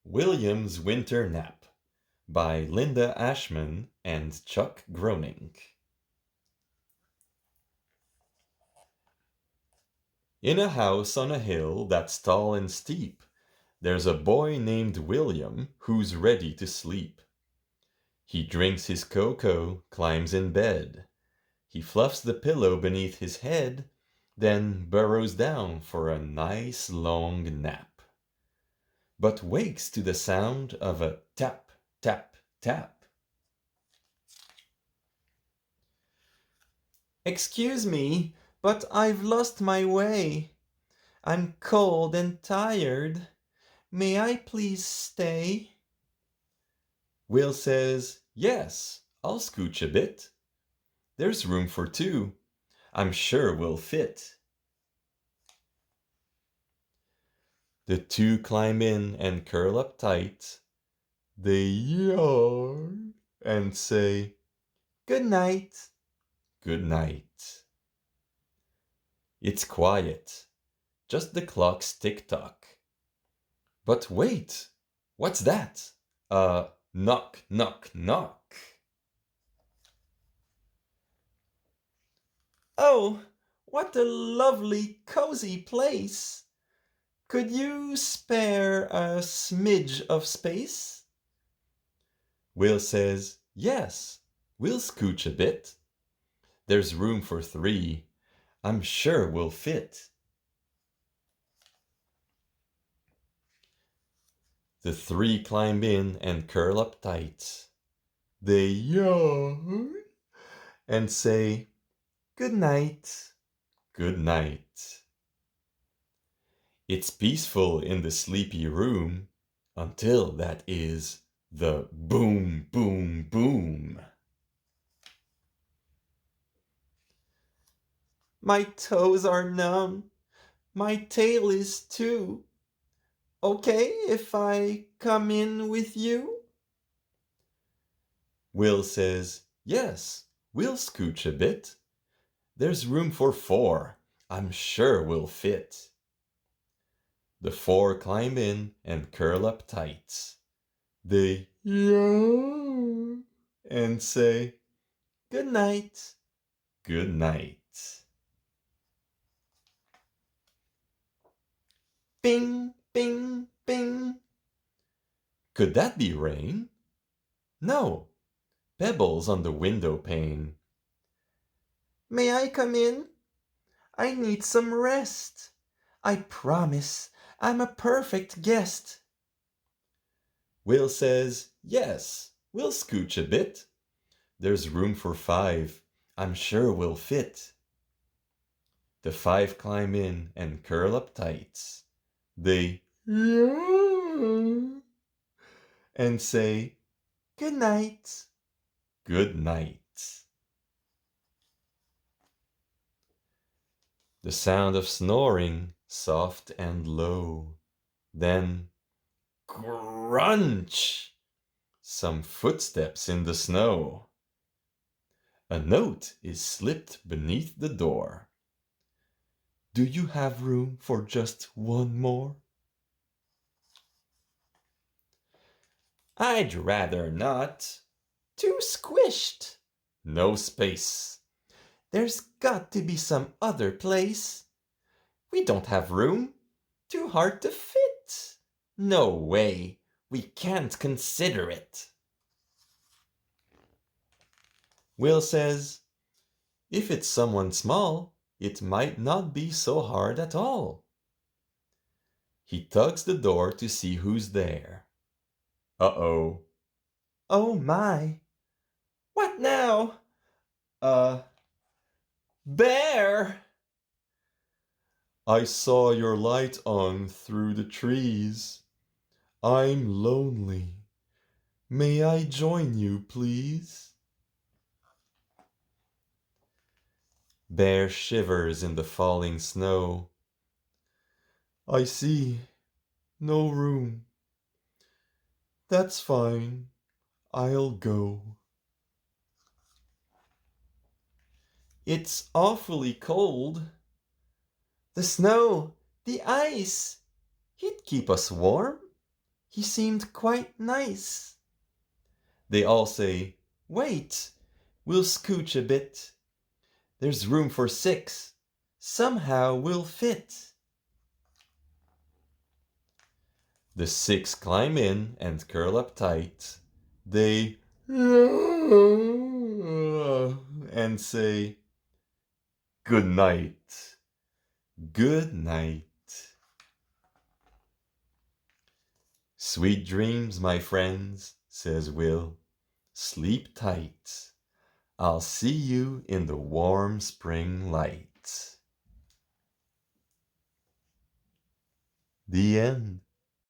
William's Winter Nap by Linda Ashman and Chuck Groenink. In a house on a hill that's tall and steep, there's a boy named William who's ready to sleep. He drinks his cocoa, climbs in bed. He fluffs the pillow beneath his head, then burrows down for a nice long nap. But wakes to the sound of a tap, tap, tap. Excuse me, but I've lost my way. I'm cold and tired. May I please stay? Will says, "Yes, I'll scooch a bit. There's room for two. I'm sure we'll fit." The two climb in and curl up tight. They yawn and say, Good night. "Good night." It's quiet, just the clock's tick-tock. But wait, what's that? Knock, knock, knock. Oh, what a lovely, cozy place. Could you spare a smidge of space? Will says, "Yes, we'll scooch a bit. There's room for three. I'm sure we'll fit." The three climb in and curl up tight. They yawn and say, Good night. "Good night." It's peaceful in the sleepy room until that is the boom, boom, boom. My toes are numb. My tail is too. Okay if I come in with you? Will says, "Yes, we'll scooch a bit. There's room for four. I'm sure we'll fit." The four climb in and curl up tight. They yawn and say, Good night. "Good night." Bing, bing, bing. Could that be rain? No, pebbles on the window pane. May I come in? I need some rest. I promise I'm a perfect guest. Will says, "Yes, we'll scooch a bit. There's room for five. I'm sure we'll fit." The five climb in and curl up tight. They yawn and say, Good night. "Good night." The sound of snoring, soft and low. Then, crunch! Some footsteps in the snow. A note is slipped beneath the door. "Do you have room for just one more?" I'd rather not. Too squished. No space. There's got to be some other place. We don't have room. Too hard to fit. No way. We can't consider it. Will says, "If it's someone small, it might not be so hard at all." He tugs the door to see who's there. Uh-oh. Oh my. What now? Bear! "I saw your light on through the trees. I'm lonely. May I join you, please?" Bear shivers in the falling snow. "I see. No room. That's fine. I'll go." It's awfully cold. The snow, the ice. He'd keep us warm. He seemed quite nice. They all say, Wait, we'll scooch a bit. There's room for 6. Somehow we'll fit. The 6 climb in and curl up tight. They and say, good night. Good night. Sweet dreams, my friends, says Will. Sleep tight. I'll see you in the warm spring light. The end.